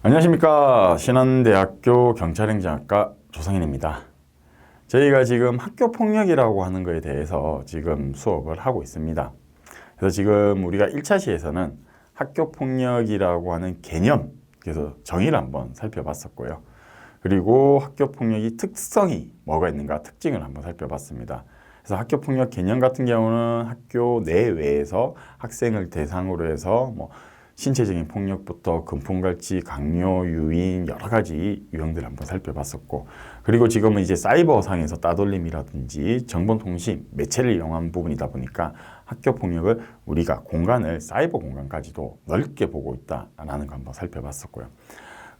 안녕하십니까. 신한대학교 경찰행정학과 조성인입니다. 저희가 지금 학교폭력이라고 하는 거에 대해서 지금 수업을 하고 있습니다. 그래서 지금 우리가 1차 시에서는 학교폭력이라고 하는 개념, 그래서 정의를 한번 살펴봤었고요. 그리고 학교폭력이 특성이 뭐가 있는가, 특징을 한번 살펴봤습니다. 그래서 학교폭력 개념 같은 경우는 학교 내외에서 학생을 대상으로 해서 신체적인 폭력부터 금품갈취, 강요, 유인 여러 가지 유형들을 한번 살펴봤었고, 그리고 지금은 이제 사이버상에서 따돌림이라든지 정보통신, 매체를 이용한 부분이다 보니까 학교 폭력을 우리가 공간을 사이버 공간까지도 넓게 보고 있다라는 거 한번 살펴봤었고요.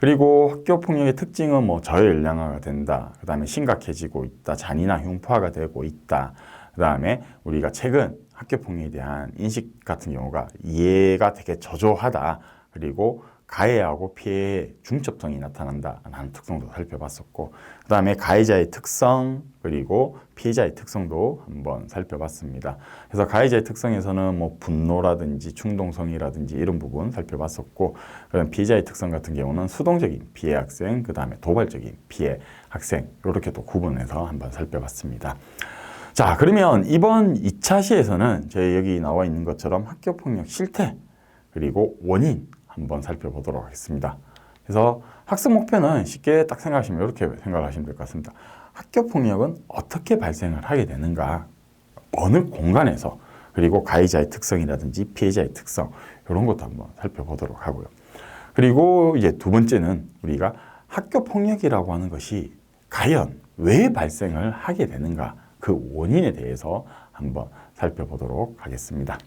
그리고 학교 폭력의 특징은 저연령화가 된다, 그 다음에 심각해지고 있다, 잔인한 흉포화가 되고 있다, 그 다음에 우리가 최근 학교폭력에 대한 인식 같은 경우가 이해가 되게 저조하다, 그리고 가해하고 피해의 중첩성이 나타난다라는 특성도 살펴봤었고, 그 다음에 가해자의 특성 그리고 피해자의 특성도 한번 살펴봤습니다. 그래서 가해자의 특성에서는 분노라든지 충동성이라든지 이런 부분 살펴봤었고, 그다음 피해자의 특성 같은 경우는 수동적인 피해 학생, 그 다음에 도발적인 피해 학생, 이렇게 또 구분해서 한번 살펴봤습니다. 자, 그러면 이번 2차 시에서는 저희 여기 나와 있는 것처럼 학교폭력 실태 그리고 원인 한번 살펴보도록 하겠습니다. 그래서 학습 목표는 쉽게 딱 생각하시면 이렇게 생각하시면 될 것 같습니다. 학교폭력은 어떻게 발생을 하게 되는가, 어느 공간에서, 그리고 가해자의 특성이라든지 피해자의 특성, 이런 것도 한번 살펴보도록 하고요. 그리고 이제 두 번째는 우리가 학교폭력이라고 하는 것이 과연 왜 발생을 하게 되는가, 그 원인에 대해서 한번 살펴보도록 하겠습니다.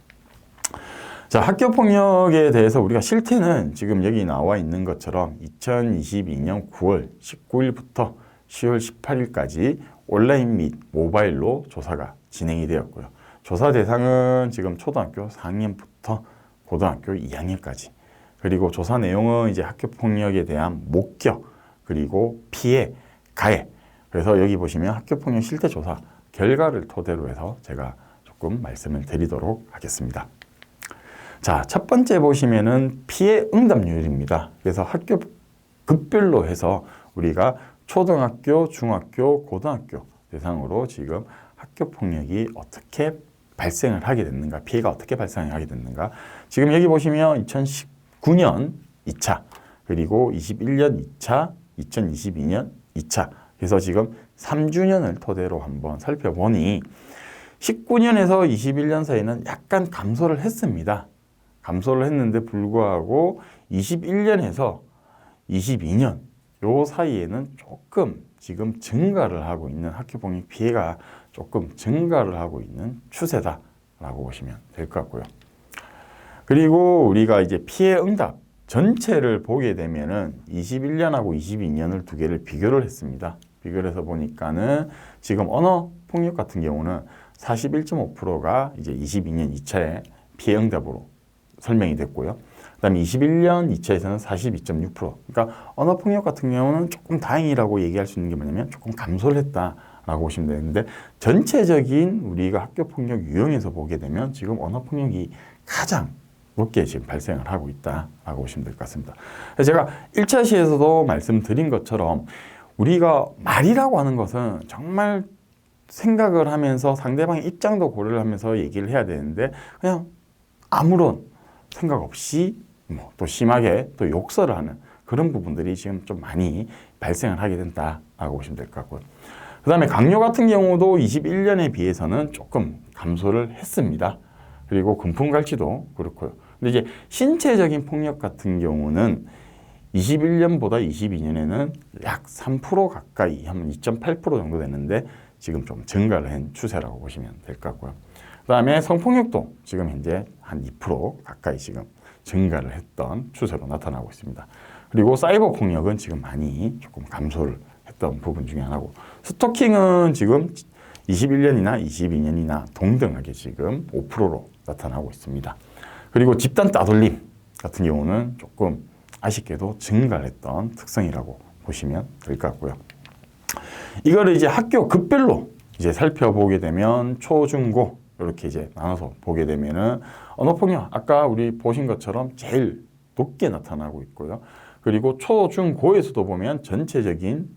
자, 학교폭력에 대해서 우리가 실태는 지금 여기 나와 있는 것처럼 2022년 9월 19일부터 10월 18일까지 온라인 및 모바일로 조사가 진행이 되었고요. 조사 대상은 지금 초등학교 4학년부터 고등학교 2학년까지, 그리고 조사 내용은 이제 학교폭력에 대한 목격, 그리고 피해, 가해, 그래서 여기 보시면 학교폭력 실태조사 결과를 토대로 해서 제가 조금 말씀을 드리도록 하겠습니다. 자, 첫 번째 보시면은 피해 응답률입니다. 그래서 학교 급별로 해서 우리가 초등학교, 중학교, 고등학교 대상으로 지금 학교폭력이 어떻게 발생을 하게 됐는가, 피해가 어떻게 발생하게 됐는가. 지금 여기 보시면 2019년 2차, 그리고 21년 2차, 2022년 2차, 그래서 지금 3주년을 토대로 한번 살펴보니 19년에서 21년 사이는 약간 감소를 했습니다. 감소를 했는데 불구하고 21년에서 22년 요 사이에는 조금 지금 증가를 하고 있는, 학교폭력 피해가 조금 증가를 하고 있는 추세다라고 보시면 될 것 같고요. 그리고 우리가 이제 피해 응답 전체를 보게 되면은 21년하고 22년을 두 개를 비교를 했습니다. 비교를 해서 보니까는 지금 언어 폭력 같은 경우는 41.5%가 이제 22년 2차에 피해 응답으로 설명이 됐고요. 그 다음에 21년 2차에서는 42.6%. 그러니까 언어 폭력 같은 경우는 조금 다행이라고 얘기할 수 있는 게 뭐냐면 조금 감소를 했다라고 보시면 되는데, 전체적인 우리가 학교 폭력 유형에서 보게 되면 지금 언어 폭력이 가장 높게 지금 발생을 하고 있다라고 보시면 될 것 같습니다. 그래서 제가 1차 시에서도 말씀드린 것처럼 우리가 말이라고 하는 것은 정말 생각을 하면서 상대방의 입장도 고려를 하면서 얘기를 해야 되는데, 그냥 아무런 생각 없이 또 심하게 또 욕설을 하는 그런 부분들이 지금 좀 많이 발생을 하게 된다라고 보시면 될 것 같고요. 그 다음에 강요 같은 경우도 21년에 비해서는 조금 감소를 했습니다. 그리고 금품갈취도 그렇고요. 근데 이제 신체적인 폭력 같은 경우는 21년보다 22년에는 약 3% 가까이, 한 2.8% 정도 됐는데 지금 좀 증가를 한 추세라고 보시면 될 것 같고요. 그 다음에 성폭력도 지금 현재 한 2% 가까이 지금 증가를 했던 추세로 나타나고 있습니다. 그리고 사이버 폭력은 지금 많이 조금 감소를 했던 부분 중에 하나고, 스토킹은 지금 21년이나 22년이나 동등하게 지금 5%로 나타나고 있습니다. 그리고 집단 따돌림 같은 경우는 조금 아쉽게도 증가를 했던 특성이라고 보시면 될 것 같고요. 이거를 이제 학교 급별로 이제 살펴보게 되면 초, 중, 고 이렇게 이제 나눠서 보게 되면은 언어폭력 아까 우리 보신 것처럼 제일 높게 나타나고 있고요. 그리고 초, 중, 고에서도 보면 전체적인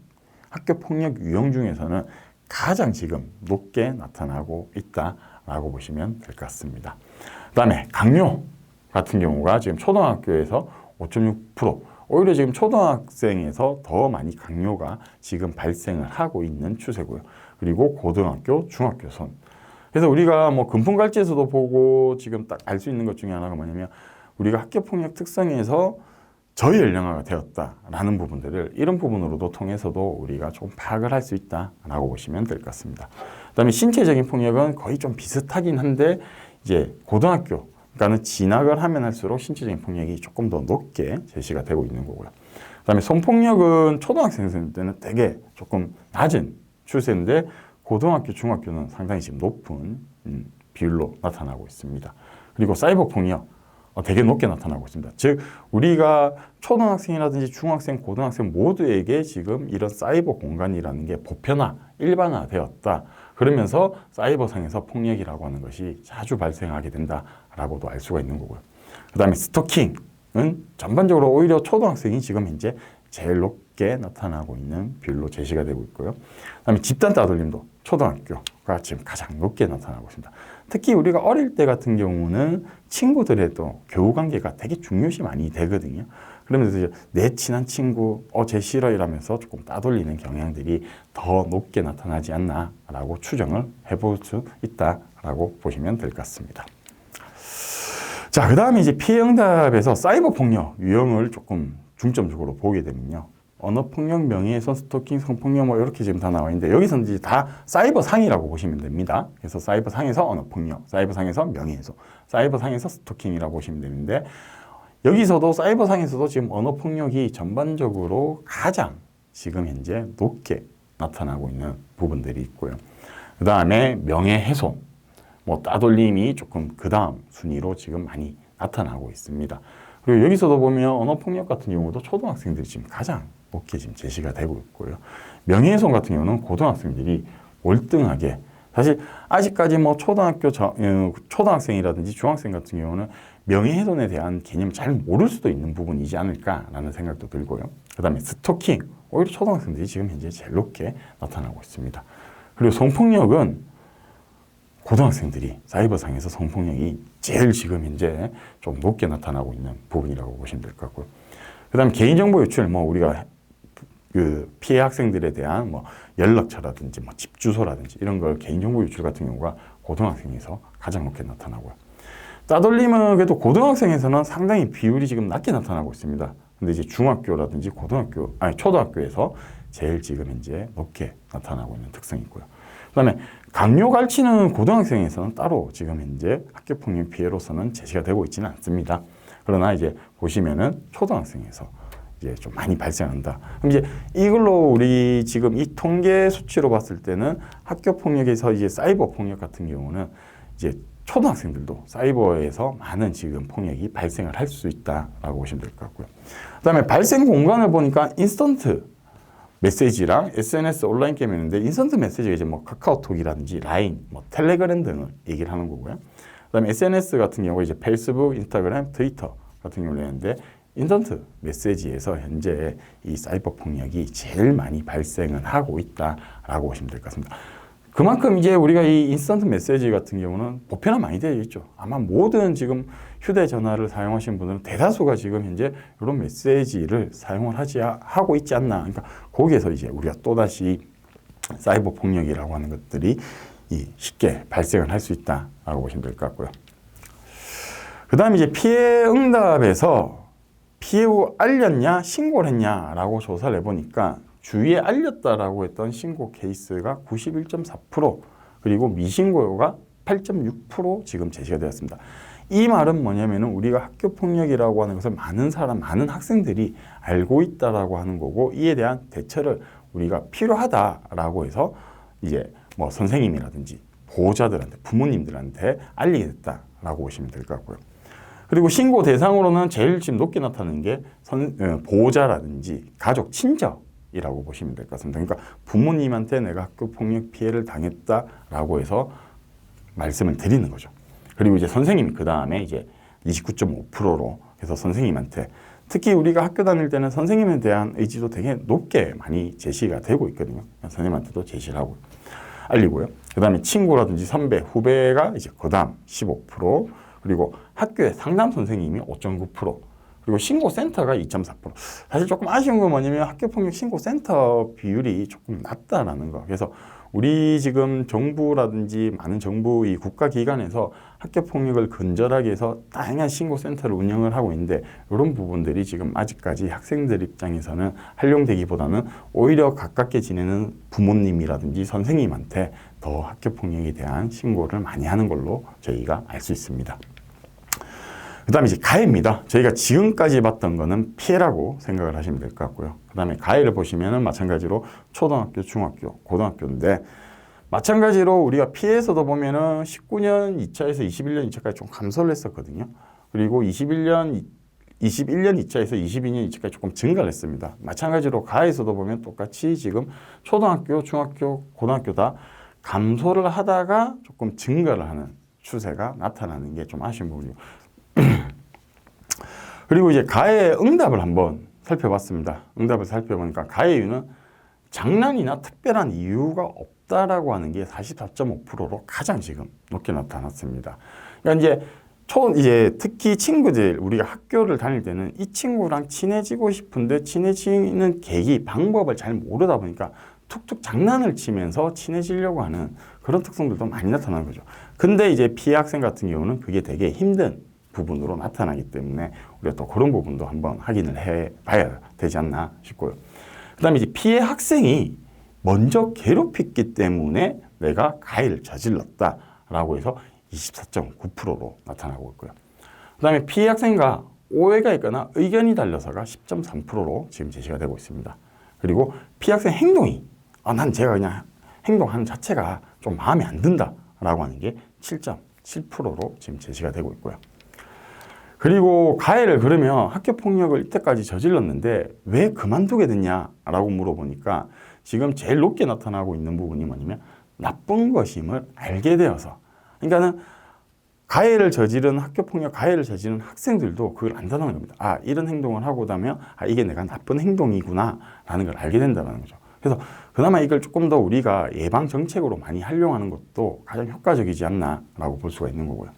학교 폭력 유형 중에서는 가장 지금 높게 나타나고 있다라고 보시면 될 것 같습니다. 그 다음에 강요 같은 경우가 지금 초등학교에서 5.6%, 오히려 지금 초등학생에서 더 많이 강요가 지금 발생을 하고 있는 추세고요. 그리고 고등학교, 중학교 선. 그래서 우리가 뭐 금품갈치에서도 보고 지금 딱 알 수 있는 것 중에 하나가 뭐냐면 우리가 학교폭력 특성에서 저연령화가 되었다라는 부분들을 이런 부분으로도 통해서도 우리가 조금 파악을 할 수 있다라고 보시면 될 것 같습니다. 그다음에 신체적인 폭력은 거의 좀 비슷하긴 한데 이제 고등학교 그러니까는 진학을 하면 할수록 신체적인 폭력이 조금 더 높게 제시가 되고 있는 거고요. 그다음에 성폭력은 초등학생 때는 되게 조금 낮은 추세인데 고등학교, 중학교는 상당히 지금 높은 비율로 나타나고 있습니다. 그리고 사이버 폭력 되게 높게 나타나고 있습니다. 즉 우리가 초등학생이라든지 중학생, 고등학생 모두에게 지금 이런 사이버 공간이라는 게 보편화, 일반화되었다. 그러면서 사이버상에서 폭력이라고 하는 것이 자주 발생하게 된다라고도 알 수가 있는 거고요. 그 다음에 스토킹은 전반적으로 오히려 초등학생이 지금 현재 제일 높게 나타나고 있는 비율로 제시가 되고 있고요. 그 다음에 집단 따돌림도 초등학교가 지금 가장 높게 나타나고 있습니다. 특히 우리가 어릴 때 같은 경우는 친구들에도 교우관계가 되게 중요시 많이 되거든요. 그러면서 이제 내 친한 친구, 쟤 싫어 이러면서 조금 따돌리는 경향들이 더 높게 나타나지 않나라고 추정을 해볼 수 있다라고 보시면 될 것 같습니다. 자, 그 다음에 이제 피해 응답에서 사이버 폭력 유형을 조금 중점적으로 보게 되면요. 언어폭력, 명예훼손, 스토킹, 성폭력 뭐 이렇게 지금 다 나와 있는데 여기서는 이제 다 사이버 상이라고 보시면 됩니다. 그래서 사이버 상에서 언어폭력, 사이버 상에서 명예훼손, 사이버 상에서 스토킹이라고 보시면 되는데 여기서도 사이버 상에서도 지금 언어폭력이 전반적으로 가장 지금 현재 높게 나타나고 있는 부분들이 있고요. 그 다음에 명예훼손, 뭐 따돌림이 조금 그 다음 순위로 지금 많이 나타나고 있습니다. 그리고 여기서도 보면 언어폭력 같은 경우도 초등학생들이 지금 가장 높게 지금 제시가 되고 있고요. 명예훼손 같은 경우는 고등학생들이 월등하게 사실 아직까지 뭐 초등학생이라든지 중학생 같은 경우는 명예훼손에 대한 개념을 잘 모를 수도 있는 부분이지 않을까라는 생각도 들고요. 그 다음에 스토킹, 오히려 초등학생들이 지금 현재 제일 높게 나타나고 있습니다. 그리고 성폭력은 고등학생들이 사이버상에서 성폭력이 제일 지금 현재 좀 높게 나타나고 있는 부분이라고 보시면 될 것 같고요. 그 다음 개인정보 유출, 뭐 우리가 그 피해 학생들에 대한 뭐 연락처라든지 뭐 집 주소라든지 이런 걸 개인정보 유출 같은 경우가 고등학생에서 가장 높게 나타나고요. 따돌림은 그래도 고등학생에서는 상당히 비율이 지금 낮게 나타나고 있습니다. 근데 이제 중학교라든지 초등학교에서 제일 지금 현재 높게 나타나고 있는 특성이 있고요. 그 다음에 강요 갈치는 고등학생에서는 따로 지금 현재 학교폭력 피해로서는 제시가 되고 있지는 않습니다. 그러나 이제 보시면은 초등학생에서 이제 좀 많이 발생한다. 그럼 이제 이걸로 우리 지금 이 통계 수치로 봤을 때는 학교폭력에서 이제 사이버 폭력 같은 경우는 이제 초등학생들도 사이버에서 많은 지금 폭력이 발생을 할 수 있다라고 보시면 될 것 같고요. 그 다음에 발생 공간을 보니까 인스턴트 메시지랑 SNS 온라인 게임이 있는데 인스턴트 메시지가 이제 뭐 카카오톡이라든지 라인, 뭐 텔레그램 등을 얘기를 하는 거고요. 그다음에 SNS 같은 경우 이제 페이스북, 인스타그램, 트위터 같은 경우를 했는데 인스턴트 메시지에서 현재 이 사이버 폭력이 제일 많이 발생을 하고 있다라고 보시면 될 것 같습니다. 그만큼 이제 우리가 이 인스턴트 메시지 같은 경우는 보편화 많이 되어 있죠. 아마 모든 지금 휴대전화를 사용하시는 분들은 대다수가 지금 현재 이런 메시지를 사용을 하고 있지 않나. 그러니까 거기에서 이제 우리가 또다시 사이버 폭력이라고 하는 것들이 쉽게 발생을 할 수 있다라고 보시면 될 것 같고요. 그 다음에 이제 피해 응답에서 피해 후 알렸냐, 신고를 했냐라고 조사를 해보니까 주위에 알렸다라고 했던 신고 케이스가 91.4% 그리고 미신고가 8.6% 지금 제시가 되었습니다. 이 말은 뭐냐면은 우리가 학교폭력이라고 하는 것을 많은 학생들이 알고 있다라고 하는 거고 이에 대한 대처를 우리가 필요하다라고 해서 이제 뭐 선생님이라든지 보호자들한테 부모님들한테 알리게 됐다라고 보시면 될 것 같고요. 그리고 신고 대상으로는 제일 지금 높게 나타나는 게 보호자라든지 가족, 친척 피해라고 보시면 될 것 같습니다. 그러니까 부모님한테 내가 학교 폭력 피해를 당했다라고 해서 말씀을 드리는 거죠. 그리고 이제 선생님이 그 다음에 이제 29.5%로 해서 선생님한테, 특히 우리가 학교 다닐 때는 선생님에 대한 의지도 되게 높게 많이 제시가 되고 있거든요. 선생님한테도 제시를 하고 알리고요. 그 다음에 친구라든지 선배, 후배가 이제 그 다음 15%, 그리고 학교의 상담 선생님이 5.9%, 그리고 신고센터가 2.4%. 사실 조금 아쉬운 건 뭐냐면 학교폭력 신고센터 비율이 조금 낮다라는 거. 그래서 우리 지금 정부라든지 많은 정부 이 국가기관에서 학교폭력을 근절하기 위해서 다양한 신고센터를 운영을 하고 있는데, 이런 부분들이 지금 아직까지 학생들 입장에서는 활용되기보다는 오히려 가깝게 지내는 부모님이라든지 선생님한테 더 학교폭력에 대한 신고를 많이 하는 걸로 저희가 알 수 있습니다. 그 다음에 이제 가해입니다. 저희가 지금까지 봤던 거는 피해라고 생각을 하시면 될 것 같고요. 그 다음에 가해를 보시면은 마찬가지로 초등학교, 중학교, 고등학교인데, 마찬가지로 우리가 피해에서도 보면은 19년 2차에서 21년 2차까지 좀 감소를 했었거든요. 그리고 21년 2차에서 22년 2차까지 조금 증가를 했습니다. 마찬가지로 가해에서도 보면 똑같이 지금 초등학교, 중학교, 고등학교 다 감소를 하다가 조금 증가를 하는 추세가 나타나는 게 좀 아쉬운 부분이고, 그리고 이제 가해 응답을 한번 살펴봤습니다. 응답을 살펴보니까 가해 이유는 장난이나 특별한 이유가 없다라고 하는 게 44.5%로 가장 지금 높게 나타났습니다. 그러니까 이제 특히 친구들, 우리가 학교를 다닐 때는 이 친구랑 친해지고 싶은데 친해지는 계기, 방법을 잘 모르다 보니까 툭툭 장난을 치면서 친해지려고 하는 그런 특성들도 많이 나타나는 거죠. 근데 이제 피해 학생 같은 경우는 그게 되게 힘든 부분으로 나타나기 때문에 우리가 또 그런 부분도 한번 확인을 해 봐야 되지 않나 싶고요. 그 다음에 이제 피해 학생이 먼저 괴롭혔기 때문에 내가 가해를 저질렀다라고 해서 24.9%로 나타나고 있고요. 그 다음에 피해 학생과 오해가 있거나 의견이 달려서가 10.3%로 지금 제시가 되고 있습니다. 그리고 피해 학생 행동이 난 제가 그냥 행동하는 자체가 좀 마음에 안 든다라고 하는 게 7.7%로 지금 제시가 되고 있고요. 그리고 가해를 그러면 학교폭력을 이때까지 저질렀는데 왜 그만두게 됐냐라고 물어보니까 지금 제일 높게 나타나고 있는 부분이 뭐냐면 나쁜 것임을 알게 되어서, 그러니까는 가해를 저지른 학교폭력 가해를 저지른 학생들도 그걸 안다는 겁니다. 이런 행동을 하고 나면 이게 내가 나쁜 행동이구나 라는 걸 알게 된다는 거죠. 그래서 그나마 이걸 조금 더 우리가 예방 정책으로 많이 활용하는 것도 가장 효과적이지 않나라고 볼 수가 있는 거고요.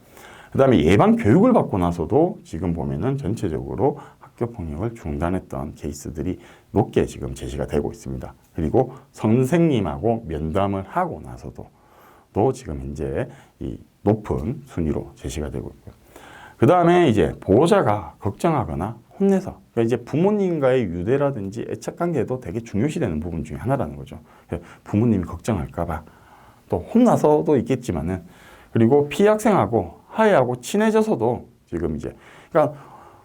그 다음에 예방 교육을 받고 나서도 지금 보면은 전체적으로 학교 폭력을 중단했던 케이스들이 높게 지금 제시가 되고 있습니다. 그리고 선생님하고 면담을 하고 나서도 또 지금 현재 이 높은 순위로 제시가 되고 있고요. 그 다음에 이제 보호자가 걱정하거나 혼내서, 그러니까 이제 부모님과의 유대라든지 애착 관계도 되게 중요시되는 부분 중에 하나라는 거죠. 부모님이 걱정할까봐 또 혼나서도 있겠지만은, 그리고 피해 학생하고 하해하고 친해져서도 지금 이제, 그러니까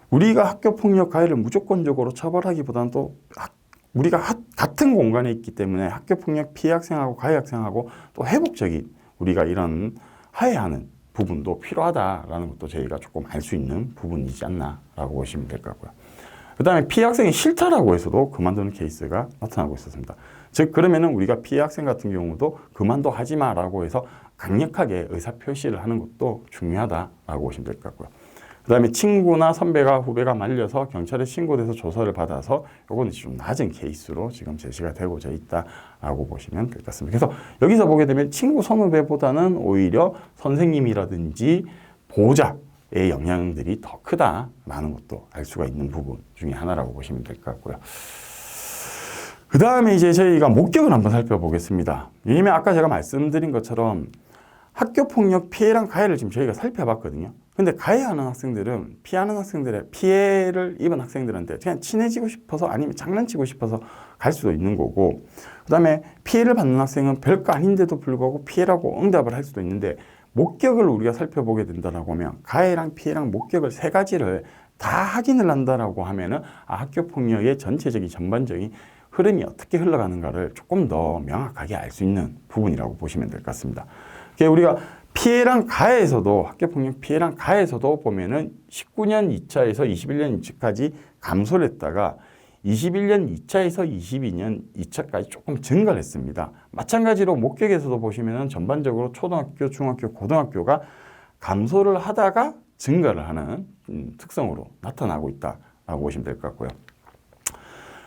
우리가 학교 폭력 가해를 무조건적으로 처벌하기보다는 또 우리가 같은 공간에 있기 때문에 학교 폭력 피해 학생하고 가해 학생하고 또 회복적인 우리가 이런 하해하는 부분도 필요하다라는 것도 저희가 조금 알 수 있는 부분이지 않나라고 보시면 될 것 같고요. 그 다음에 피해 학생이 싫다라고 해서도 그만두는 케이스가 나타나고 있었습니다. 즉 그러면은 우리가 피해 학생 같은 경우도 그만둬 하지 마라고 해서 강력하게 의사 표시를 하는 것도 중요하다라고 보시면 될 것 같고요. 그 다음에 친구나 선배가 후배가 말려서 경찰에 신고돼서 조사를 받아서 요거는 좀 낮은 케이스로 지금 제시가 되고자 있다라고 보시면 될 것 같습니다. 그래서 여기서 보게 되면 친구 선후배보다는 오히려 선생님이라든지 보호자의 영향들이 더 크다라는 것도 알 수가 있는 부분 중에 하나라고 보시면 될 것 같고요. 그 다음에 이제 저희가 목격을 한번 살펴보겠습니다. 왜냐면 아까 제가 말씀드린 것처럼 학교폭력 피해랑 가해를 지금 저희가 살펴봤거든요. 근데 가해하는 학생들은 피하는 학생들의 피해를 입은 학생들한테 그냥 친해지고 싶어서 아니면 장난치고 싶어서 갈 수도 있는 거고, 그 다음에 피해를 받는 학생은 별거 아닌데도 불구하고 피해라고 응답을 할 수도 있는데, 목격을 우리가 살펴보게 된다라고 하면 가해랑 피해랑 목격을 세 가지를 다 확인을 한다라고 하면은 학교폭력의 전체적인 전반적인 흐름이 어떻게 흘러가는가를 조금 더 명확하게 알 수 있는 부분이라고 보시면 될 것 같습니다. 우리가 피해랑 가해에서도, 학교폭력 피해랑 가해에서도 보면은 19년 2차에서 21년 2차까지 감소를 했다가 21년 2차에서 22년 2차까지 조금 증가를 했습니다. 마찬가지로 목격에서도 보시면은 전반적으로 초등학교, 중학교, 고등학교가 감소를 하다가 증가를 하는 특성으로 나타나고 있다라고 보시면 될 것 같고요.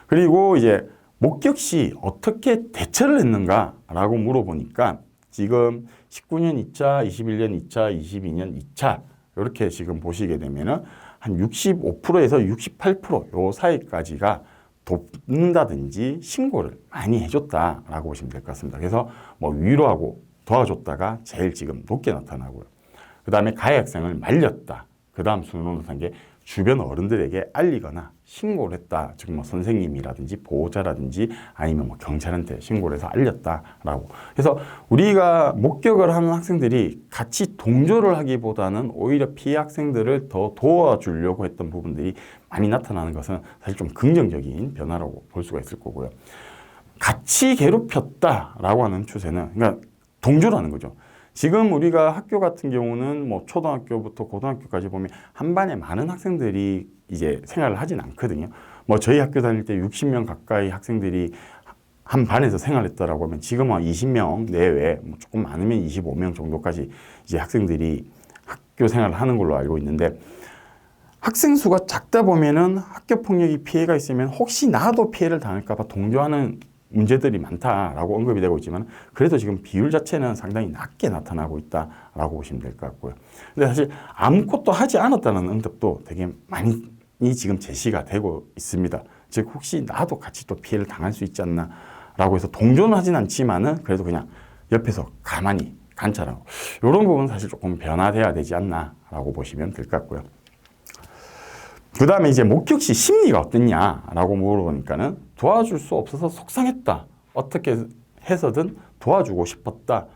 그리고 이제 목격 시 어떻게 대처를 했는가라고 물어보니까 지금 19년 2차, 21년 2차, 22년 2차 이렇게 지금 보시게 되면은 한 65%에서 68% 요 사이까지가 돕는다든지 신고를 많이 해줬다라고 보시면 될 것 같습니다. 그래서 뭐 위로하고 도와줬다가 제일 지금 높게 나타나고요. 그 다음에 가해 학생을 말렸다. 그 다음 순으로 나타난 게 주변 어른들에게 알리거나 신고를 했다. 즉 뭐 선생님이라든지 보호자라든지 아니면 뭐 경찰한테 신고를 해서 알렸다라고. 그래서 우리가 목격을 하는 학생들이 같이 동조를 하기보다는 오히려 피해 학생들을 더 도와주려고 했던 부분들이 많이 나타나는 것은 사실 좀 긍정적인 변화라고 볼 수가 있을 거고요. 같이 괴롭혔다라고 하는 추세는 그러니까 동조라는 거죠. 지금 우리가 학교 같은 경우는 뭐 초등학교부터 고등학교까지 보면 한 반에 많은 학생들이 이제 생활을 하진 않거든요. 뭐 저희 학교 다닐 때 60명 가까이 학생들이 한 반에서 생활했다라고 하면 지금은 20명 내외, 뭐 조금 많으면 25명 정도까지 이제 학생들이 학교 생활을 하는 걸로 알고 있는데 학생 수가 작다 보면은 학교 폭력이 피해가 있으면 혹시 나도 피해를 당할까 봐 동조하는 문제들이 많다라고 언급이 되고 있지만 그래도 지금 비율 자체는 상당히 낮게 나타나고 있다라고 보시면 될 것 같고요. 근데 사실 아무것도 하지 않았다는 응답도 되게 많이 지금 제시가 되고 있습니다. 즉 혹시 나도 같이 또 피해를 당할 수 있지 않나라고 해서 동조는 하진 않지만은 그래도 그냥 옆에서 가만히 관찰하고 이런 부분은 사실 조금 변화돼야 되지 않나라고 보시면 될 것 같고요. 그 다음에 이제 목격 시 심리가 어땠냐라고 물어보니까는 도와줄 수 없어서 속상했다. 어떻게 해서든 도와주고 싶었다.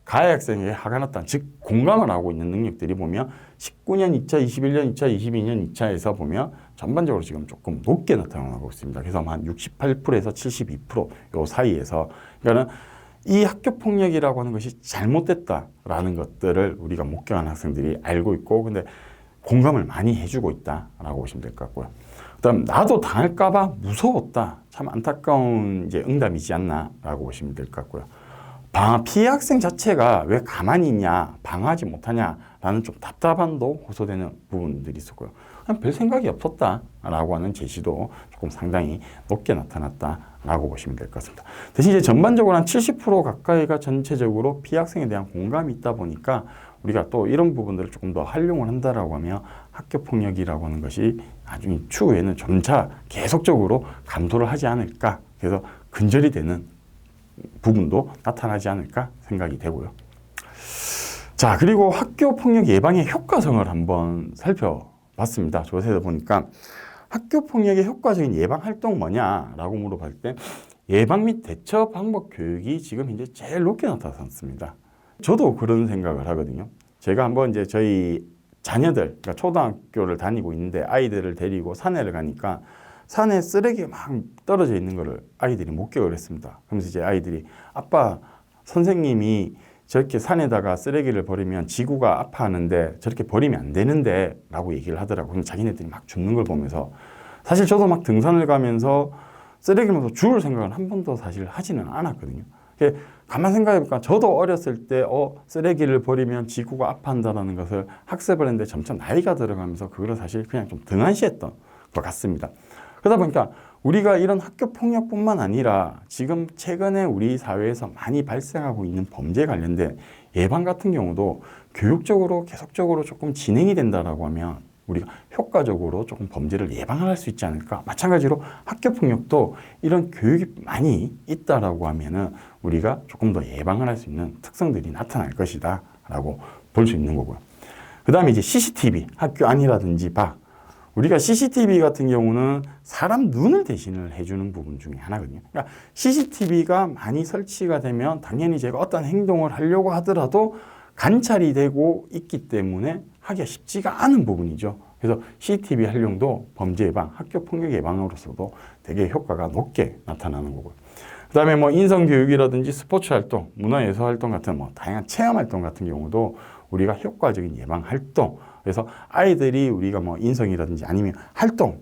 가해 학생에게 화가 났다. 즉 공감을 하고 있는 능력들이 보면 19년 2차, 21년 2차, 22년 2차에서 보면 전반적으로 지금 조금 높게 나타나고 있습니다. 그래서 한 68%에서 72%요 사이에서 그러니까는 이 학교 폭력이라고 하는 것이 잘못됐다라는 것들을 우리가 목격한 학생들이 알고 있고 근데 공감을 많이 해주고 있다라고 보시면 될 것 같고요. 그다음 나도 당할까봐 무서웠다. 참 안타까운 이제 응답이지 않나라고 보시면 될 것 같고요. 피해 학생 자체가 왜 가만히 있냐, 방어하지 못하냐라는 좀 답답함도 호소되는 부분들이 있었고요. 그냥 별 생각이 없었다라고 하는 제시도 조금 상당히 높게 나타났다라고 보시면 될 것 같습니다. 대신 이제 전반적으로 한 70% 가까이가 전체적으로 피해 학생에 대한 공감이 있다 보니까 우리가 또 이런 부분들을 조금 더 활용을 한다라고 하면 학교 폭력이라고 하는 것이 나중에 추후에는 점차 계속적으로 감소를 하지 않을까. 그래서 근절이 되는 부분도 나타나지 않을까 생각이 되고요. 자, 그리고 학교 폭력 예방의 효과성을 한번 살펴봤습니다. 조사해서 보니까 학교 폭력의 효과적인 예방 활동 뭐냐라고 물어봤을 때 예방 및 대처 방법 교육이 지금 현재 제일 높게 나타났습니다. 저도 그런 생각을 하거든요. 제가 한번 이제 저희 자녀들, 그러니까 초등학교를 다니고 있는데 아이들을 데리고 산에를 가니까 산에 쓰레기가 막 떨어져 있는 거를 아이들이 목격을 했습니다. 그러면서 이제 아이들이 아빠, 선생님이 저렇게 산에다가 쓰레기를 버리면 지구가 아파하는데 저렇게 버리면 안 되는데 라고 얘기를 하더라고요. 그럼 자기네들이 막 죽는 걸 보면서 사실 저도 막 등산을 가면서 쓰레기를 먹어서 죽을 생각은 한 번도 사실 하지는 않았거든요. 가만 생각해보니까 저도 어렸을 때 쓰레기를 버리면 지구가 아파한다는 것을 학습을 했는데 점차 나이가 들어가면서 그거를 사실 그냥 좀 등한시했던 것 같습니다. 그러다 보니까 우리가 이런 학교 폭력뿐만 아니라 지금 최근에 우리 사회에서 많이 발생하고 있는 범죄 관련된 예방 같은 경우도 교육적으로 계속적으로 조금 진행이 된다라고 하면 우리가 효과적으로 조금 범죄를 예방할 수 있지 않을까. 마찬가지로 학교 폭력도 이런 교육이 많이 있다라고 하면은 우리가 조금 더 예방을 할 수 있는 특성들이 나타날 것이다 라고 볼 수 있는 거고요. 그 다음에 이제 CCTV, 학교 안이라든지 밖. 우리가 CCTV 같은 경우는 사람 눈을 대신을 해주는 부분 중에 하나거든요. 그러니까 CCTV가 많이 설치가 되면 당연히 제가 어떤 행동을 하려고 하더라도 관찰이 되고 있기 때문에 하기가 쉽지가 않은 부분이죠. 그래서 CCTV 활용도 범죄 예방, 학교 폭력 예방으로서도 되게 효과가 높게 나타나는 거고요. 그 다음에 뭐 인성교육이라든지 스포츠 활동, 문화예술 활동 같은 뭐 다양한 체험 활동 같은 경우도 우리가 효과적인 예방 활동, 그래서 아이들이 우리가 뭐 인성이라든지 아니면 활동,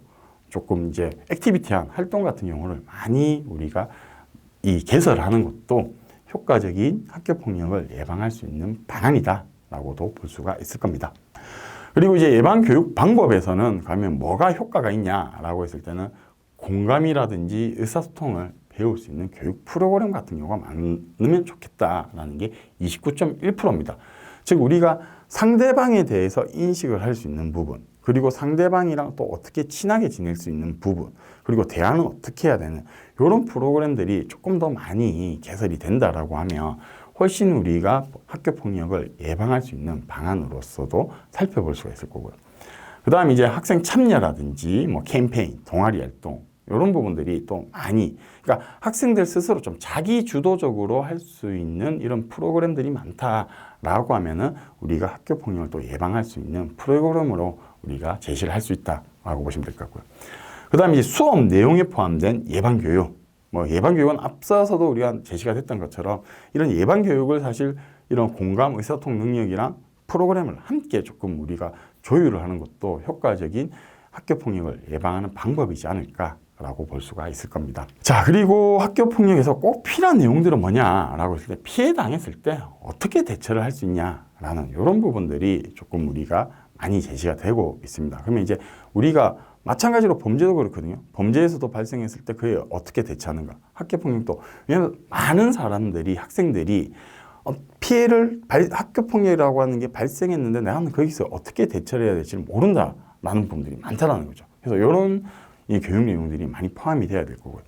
조금 이제 액티비티한 활동 같은 경우를 많이 우리가 이 개설하는 것도 효과적인 학교 폭력을 예방할 수 있는 방안이다라고도 볼 수가 있을 겁니다. 그리고 이제 예방 교육 방법에서는 그러면 뭐가 효과가 있냐라고 했을 때는 공감이라든지 의사소통을 배울 수 있는 교육 프로그램 같은 경우가 많으면 좋겠다라는 게 29.1%입니다. 즉 우리가 상대방에 대해서 인식을 할 수 있는 부분, 그리고 상대방이랑 또 어떻게 친하게 지낼 수 있는 부분, 그리고 대화는 어떻게 해야 되는 이런 프로그램들이 조금 더 많이 개설이 된다라고 하면 훨씬 우리가 학교 폭력을 예방할 수 있는 방안으로서도 살펴볼 수가 있을 거고요. 그 다음 이제 학생 참여라든지 뭐 캠페인, 동아리 활동 이런 부분들이 또 많이, 그러니까 학생들 스스로 좀 자기 주도적으로 할 수 있는 이런 프로그램들이 많다라고 하면은 우리가 학교 폭력을 또 예방할 수 있는 프로그램으로 우리가 제시를 할 수 있다라고 보시면 될 것 같고요. 그 다음에 이제 수업 내용에 포함된 예방교육. 뭐 예방교육은 앞서서도 우리가 제시가 됐던 것처럼 이런 예방교육을 사실 이런 공감, 의사소통 능력이랑 프로그램을 함께 조금 우리가 조율을 하는 것도 효과적인 학교 폭력을 예방하는 방법이지 않을까라고 볼 수가 있을 겁니다. 자, 그리고 학교 폭력에서 꼭 필요한 내용들은 뭐냐라고 했을 때 피해 당했을 때 어떻게 대처를 할 수 있냐라는 이런 부분들이 조금 우리가 많이 제시가 되고 있습니다. 그러면 이제 우리가 마찬가지로 범죄도 그렇거든요. 범죄에서도 발생했을 때 그에 어떻게 대처하는가. 학교폭력도. 왜냐하면 많은 사람들이, 학생들이 피해를, 학교폭력이라고 하는 게 발생했는데 내가 거기서 어떻게 대처를 해야 될지를 모른다라는 부분들이 많다라는 거죠. 그래서 이런 이 교육 내용들이 많이 포함이 돼야 될 거고요.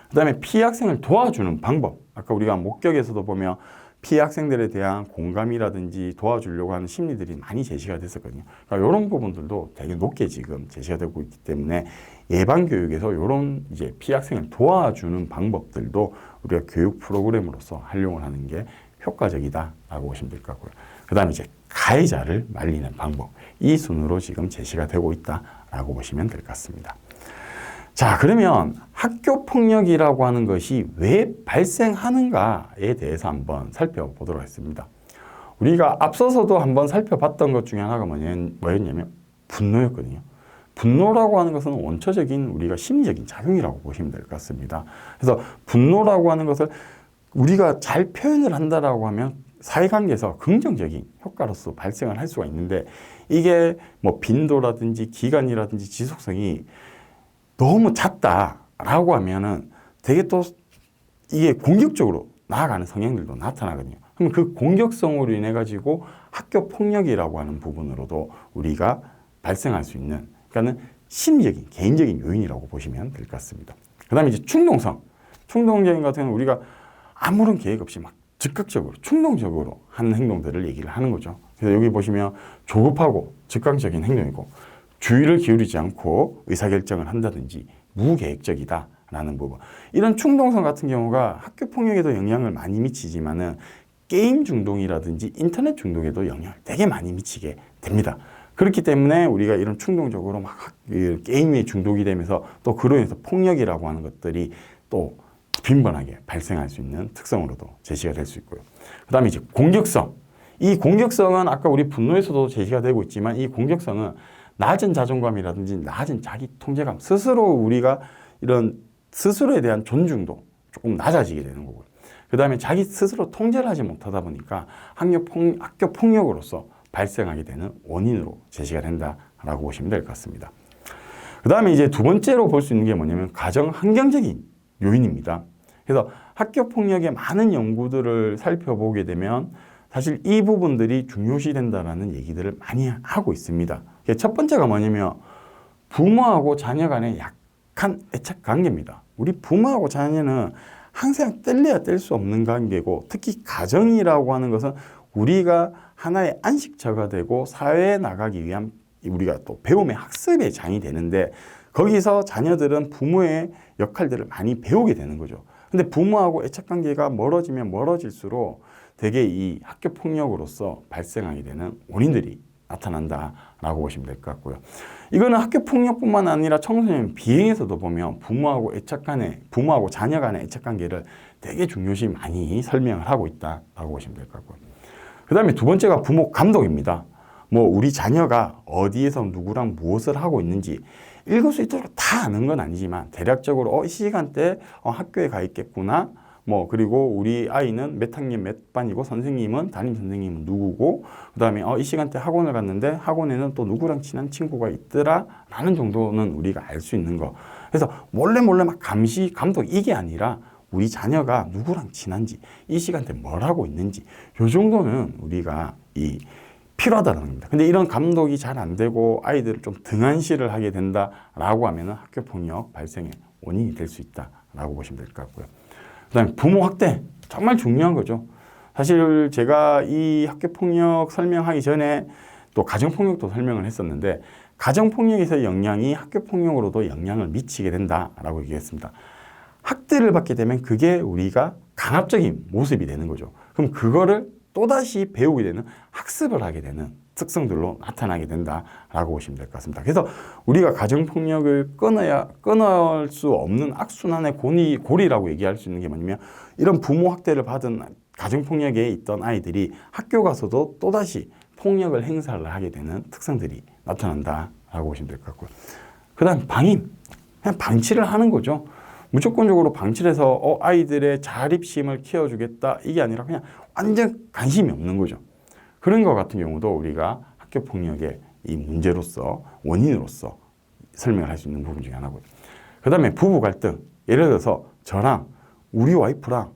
그 다음에 피해 학생을 도와주는 방법. 아까 우리가 목격에서도 보면 피해 학생들에 대한 공감이라든지 도와주려고 하는 심리들이 많이 제시가 됐었거든요. 그러니까 이런 부분들도 되게 높게 지금 제시가 되고 있기 때문에 예방교육에서 이런 이제 피해 학생을 도와주는 방법들도 우리가 교육 프로그램으로서 활용을 하는 게 효과적이다라고 보시면 될 것 같고요. 그 다음에 이제 가해자를 말리는 방법. 이 순으로 지금 제시가 되고 있다라고 보시면 될 것 같습니다. 자, 그러면 학교 폭력이라고 하는 것이 왜 발생하는가에 대해서 한번 살펴보도록 하겠습니다. 우리가 앞서서도 한번 살펴봤던 것 중에 하나가 뭐였냐면 분노였거든요. 분노라고 하는 것은 원초적인 우리가 심리적인 작용이라고 보시면 될 것 같습니다. 그래서 분노라고 하는 것을 우리가 잘 표현을 한다라고 하면 사회관계에서 긍정적인 효과로서 발생을 할 수가 있는데 이게 뭐 빈도라든지 기간이라든지 지속성이 너무 잦다라고 하면은 되게 또 이게 공격적으로 나아가는 성향들도 나타나거든요. 그럼 그 공격성으로 인해 가지고 학교 폭력이라고 하는 부분으로도 우리가 발생할 수 있는, 그러니까는 심리적인, 개인적인 요인이라고 보시면 될 것 같습니다. 그 다음에 이제 충동성. 충동적인 같은 경우는 우리가 아무런 계획 없이 막 즉각적으로, 충동적으로 하는 행동들을 얘기를 하는 거죠. 그래서 여기 보시면 조급하고 즉각적인 행동이고, 주의를 기울이지 않고 의사결정을 한다든지 무계획적이다라는 부분. 이런 충동성 같은 경우가 학교 폭력에도 영향을 많이 미치지만은 게임 중독이라든지 인터넷 중독에도 영향을 되게 많이 미치게 됩니다. 그렇기 때문에 우리가 이런 충동적으로 막 게임에 중독이 되면서 또 그로 인해서 폭력이라고 하는 것들이 또 빈번하게 발생할 수 있는 특성으로도 제시가 될 수 있고요. 그 다음에 이제 공격성. 이 공격성은 아까 우리 분노에서도 제시가 되고 있지만 이 공격성은 낮은 자존감이라든지 낮은 자기 통제감, 스스로 우리가 이런 스스로에 대한 존중도 조금 낮아지게 되는 거고요. 그 다음에 자기 스스로 통제를 하지 못하다 보니까 학교 폭력으로서 발생하게 되는 원인으로 제시가 된다라고 보시면 될 것 같습니다. 그 다음에 이제 두 번째로 볼 수 있는 게 뭐냐면 가정 환경적인 요인입니다. 그래서 학교 폭력의 많은 연구들을 살펴보게 되면 사실 이 부분들이 중요시 된다라는 얘기들을 많이 하고 있습니다. 첫 번째가 뭐냐면 부모하고 자녀 간의 약한 애착 관계입니다. 우리 부모하고 자녀는 항상 뗄래야 뗄 수 없는 관계고, 특히 가정이라고 하는 것은 우리가 하나의 안식처가 되고 사회에 나가기 위한 우리가 또 배움의 학습의 장이 되는데, 거기서 자녀들은 부모의 역할들을 많이 배우게 되는 거죠. 근데 부모하고 애착 관계가 멀어지면 멀어질수록 되게 이 학교 폭력으로서 발생하게 되는 원인들이 나타난다라고 보시면 될 것 같고요. 이거는 학교 폭력뿐만 아니라 청소년 비행에서도 보면 부모하고 자녀 간의 애착 관계를 되게 중요시 많이 설명을 하고 있다라고 보시면 될 것 같고요. 그 다음에 두 번째가 부모 감독입니다. 뭐 우리 자녀가 어디에서 누구랑 무엇을 하고 있는지 읽을 수 있도록 다 아는 건 아니지만 대략적으로 이 시간대 학교에 가 있겠구나. 뭐 그리고 우리 아이는 몇 학년 몇 반이고 선생님은 담임 선생님은 누구고 그다음에 이 시간대 학원을 갔는데 학원에는 또 누구랑 친한 친구가 있더라 라는 정도는 우리가 알 수 있는 거. 그래서 몰래 막 감시 감독 이게 아니라 우리 자녀가 누구랑 친한지 이 시간대 뭘 하고 있는지 요 정도는 우리가 필요하다는 겁니다. 근데 이런 감독이 잘 안 되고 아이들을 좀 등한시를 하게 된다라고 하면 학교 폭력 발생의 원인이 될 수 있다라고 보시면 될 것 같고요. 그다음에 부모 학대 정말 중요한 거죠. 사실 제가 이 학교 폭력 설명하기 전에 또 가정 폭력도 설명을 했었는데 가정 폭력에서의 영향이 학교 폭력으로도 영향을 미치게 된다라고 얘기했습니다. 학대를 받게 되면 그게 우리가 강압적인 모습이 되는 거죠. 그럼 그거를 또다시 배우게 되는 학습을 하게 되는 특성들로 나타나게 된다라고 보시면 될 것 같습니다. 그래서 우리가 가정폭력을 끊을 수 없는 악순환의 고리라고 얘기할 수 있는 게 뭐냐면 이런 부모 학대를 받은 가정폭력에 있던 아이들이 학교 가서도 또다시 폭력을 행사를 하게 되는 특성들이 나타난다라고 보시면 될 것 같고요. 그 다음 방임, 그냥 방치를 하는 거죠. 무조건적으로 방치를 해서 아이들의 자립심을 키워주겠다 이게 아니라 그냥 완전 관심이 없는 거죠. 그런 것 같은 경우도 우리가 학교 폭력의 이 문제로서 원인으로서 설명을 할 수 있는 부분 중에 하나고요. 그 다음에 부부 갈등, 예를 들어서 저랑 우리 와이프랑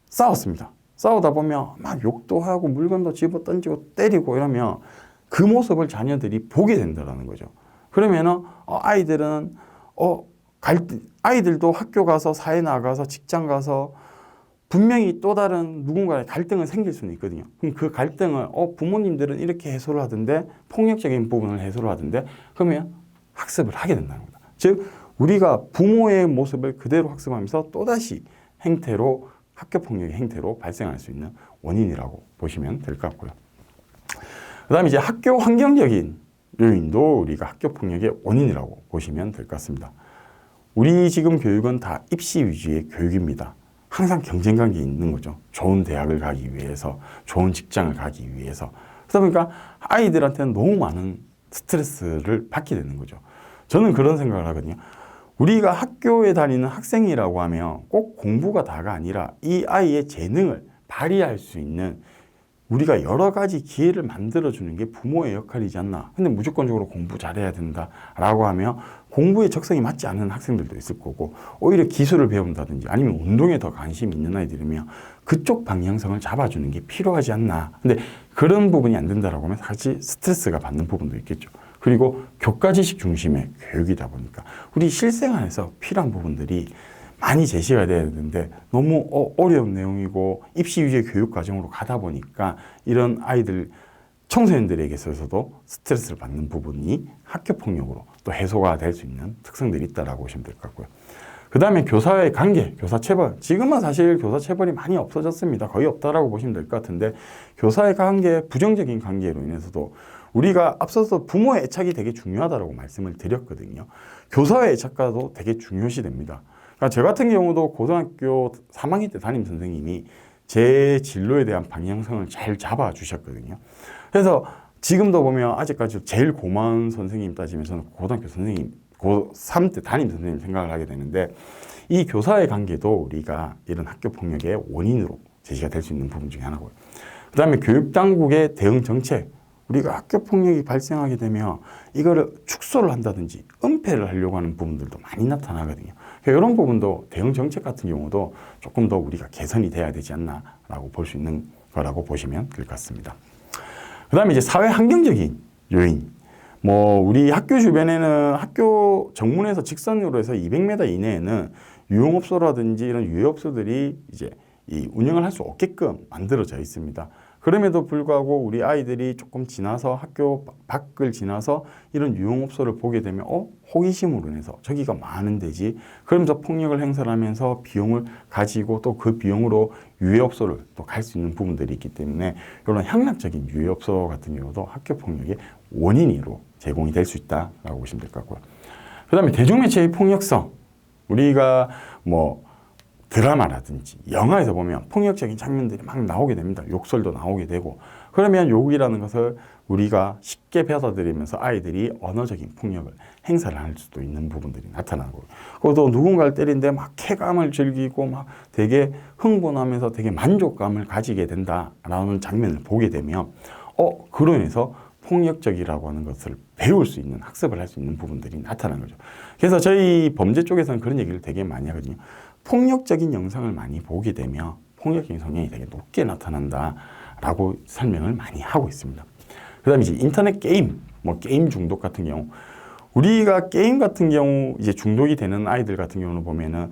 싸웠습니다. 싸우다 보면 막 욕도 하고 물건도 집어 던지고 때리고 이러면 그 모습을 자녀들이 보게 된다는 거죠. 그러면은 아이들은 아이들도 학교 가서 사회 나가서 직장 가서 분명히 또 다른 누군가의 갈등은 생길 수는 있거든요. 그럼 그 갈등을 부모님들은 이렇게 해소를 하던데 폭력적인 부분을 해소를 하던데 그러면 학습을 하게 된다는 겁니다. 즉 우리가 부모의 모습을 그대로 학습하면서 또다시 행태로 학교 폭력의 행태로 발생할 수 있는 원인이라고 보시면 될 것 같고요. 그 다음에 이제 학교 환경적인 요인도 우리가 학교 폭력의 원인이라고 보시면 될 것 같습니다. 우리 지금 교육은 다 입시 위주의 교육입니다. 항상 경쟁 관계에 있는 거죠. 좋은 대학을 가기 위해서, 좋은 직장을 가기 위해서. 그러다 보니까 아이들한테는 너무 많은 스트레스를 받게 되는 거죠. 저는 그런 생각을 하거든요. 우리가 학교에 다니는 학생이라고 하면 꼭 공부가 다가 아니라 이 아이의 재능을 발휘할 수 있는 우리가 여러 가지 기회를 만들어주는 게 부모의 역할이지 않나. 근데 무조건적으로 공부 잘해야 된다라고 하면 공부에 적성이 맞지 않은 학생들도 있을 거고 오히려 기술을 배운다든지 아니면 운동에 더 관심이 있는 아이들이면 그쪽 방향성을 잡아주는 게 필요하지 않나. 근데 그런 부분이 안 된다라고 하면 사실 스트레스가 받는 부분도 있겠죠. 그리고 교과 지식 중심의 교육이다 보니까 우리 실생활에서 필요한 부분들이 많이 제시가 돼야 되는데 너무 어려운 내용이고 입시 위주의 교육 과정으로 가다 보니까 이런 아이들 청소년들에게 있어서도 스트레스를 받는 부분이 학교 폭력으로 또 해소가 될 수 있는 특성들이 있다라고 보시면 될 것 같고요. 그 다음에 교사의 관계, 교사 체벌. 지금은 사실 교사 체벌이 많이 없어졌습니다. 거의 없다라고 보시면 될 것 같은데 그교사의 관계, 부정적인 관계로 인해서도 우리가 앞서서 부모의 애착이 되게 중요하다고 말씀을 드렸거든요. 교사의 애착과도 되게 중요시 됩니다. 그러니까 저 같은 경우도 고등학교 3학년 때 담임 선생님이 제 진로에 대한 방향성을 잘 잡아주셨거든요. 그래서 지금도 보면 아직까지 제일 고마운 선생님 따지면 저는 고등학교 선생님, 고3 때 담임 선생님 생각을 하게 되는데 이 교사의 관계도 우리가 이런 학교 폭력의 원인으로 제시가 될 수 있는 부분 중에 하나고요. 그 다음에 교육당국의 대응 정책. 우리가 학교 폭력이 발생하게 되면 이거를 축소를 한다든지 은폐를 하려고 하는 부분들도 많이 나타나거든요. 이런 부분도 대응 정책 같은 경우도 조금 더 우리가 개선이 돼야 되지 않나라고 볼 수 있는 거라고 보시면 될 것 같습니다. 그 다음에 이제 사회 환경적인 요인. 우리 학교 주변에는 학교 정문에서 직선으로 해서 200m 이내에는 유흥업소라든지 이런 유해업소들이 이제 이 운영을 할 수 없게끔 만들어져 있습니다. 그럼에도 불구하고 우리 아이들이 조금 지나서 학교 밖을 지나서 이런 유흥업소를 보게 되면 호기심으로 인해서 저기가 많은 데지 그러면서 폭력을 행사를 하면서 비용을 가지고 또 그 비용으로 유해업소를 또 갈 수 있는 부분들이 있기 때문에 이런 향락적인 유해업소 같은 경우도 학교 폭력의 원인으로 제공이 될 수 있다라고 보시면 될 것 같고요. 그 다음에 대중매체의 폭력성. 우리가 드라마라든지 영화에서 보면 폭력적인 장면들이 막 나오게 됩니다. 욕설도 나오게 되고 그러면 욕이라는 것을 우리가 쉽게 받아들이면서 아이들이 언어적인 폭력을 행사를 할 수도 있는 부분들이 나타나고, 또 누군가를 때리는데 막 쾌감을 즐기고 막 되게 흥분하면서 되게 만족감을 가지게 된다라는 장면을 보게 되면 그로 인해서 폭력적이라고 하는 것을 배울 수 있는, 학습을 할 수 있는 부분들이 나타나는 거죠. 그래서 저희 범죄 쪽에서는 그런 얘기를 되게 많이 하거든요. 폭력적인 영상을 많이 보게 되면 폭력적인 성향이 되게 높게 나타난다라고 설명을 많이 하고 있습니다. 그 다음에 이제 인터넷 게임, 뭐 게임 중독 같은 경우, 우리가 게임 같은 경우 이제 중독이 되는 아이들 같은 경우는 보면은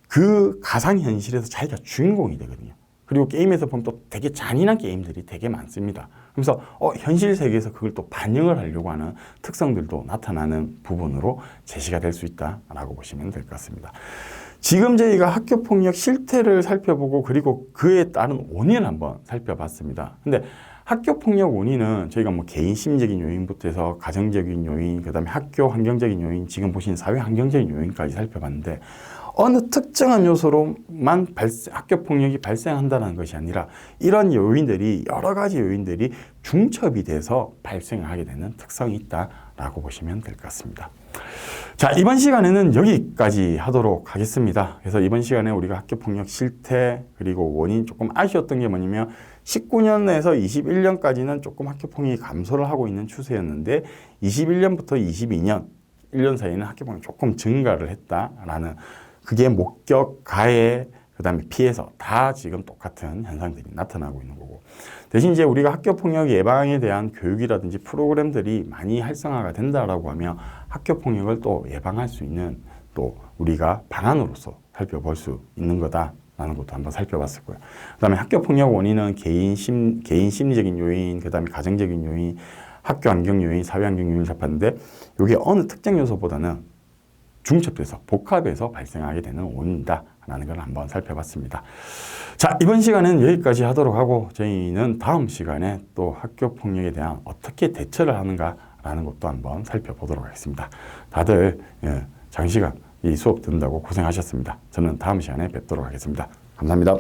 그 가상현실에서 자기가 주인공이 되거든요. 그리고 게임에서 보면 또 되게 잔인한 게임들이 되게 많습니다. 그래서 현실 세계에서 그걸 또 반영을 하려고 하는 특성들도 나타나는 부분으로 제시가 될 수 있다라고 보시면 될 것 같습니다. 지금 저희가 학교폭력 실태를 살펴보고 그리고 그에 따른 원인을 한번 살펴봤습니다. 근데 학교폭력 원인은 저희가 뭐 개인 심리적인 요인부터 해서 가정적인 요인, 그 다음에 학교 환경적인 요인, 지금 보신 사회 환경적인 요인까지 살펴봤는데, 어느 특정한 요소로만 학교폭력이 발생한다는 것이 아니라 이런 요인들이, 여러 가지 요인들이 중첩이 돼서 발생하게 되는 특성이 있다라고 보시면 될 것 같습니다. 자, 이번 시간에는 여기까지 하도록 하겠습니다. 그래서 이번 시간에 우리가 학교폭력 실태 그리고 원인, 조금 아쉬웠던 게 뭐냐면 19년에서 21년까지는 조금 학교폭력이 감소를 하고 있는 추세였는데 21년부터 22년 1년 사이에는 학교폭력이 조금 증가를 했다라는, 그게 목격, 가해, 그 다음에 피해서 다 지금 똑같은 현상들이 나타나고 있는 거고, 대신 이제 우리가 학교폭력 예방에 대한 교육이라든지 프로그램들이 많이 활성화가 된다라고 하면 학교폭력을 또 예방할 수 있는 또 우리가 방안으로서 살펴볼 수 있는 거다라는 것도 한번 살펴봤을 거예요. 그 다음에 학교폭력 원인은 개인 심리적인 요인, 그 다음에 가정적인 요인, 학교 환경 요인, 사회 환경 요인을 잡았는데, 이게 어느 특정 요소보다는 중첩돼서 복합해서 발생하게 되는 원인이다라는 걸 한번 살펴봤습니다. 자, 이번 시간은 여기까지 하도록 하고 저희는 다음 시간에 또 학교 폭력에 대한 어떻게 대처를 하는가라는 것도 한번 살펴보도록 하겠습니다. 다들 장시간 이 수업 듣는다고 고생하셨습니다. 저는 다음 시간에 뵙도록 하겠습니다. 감사합니다.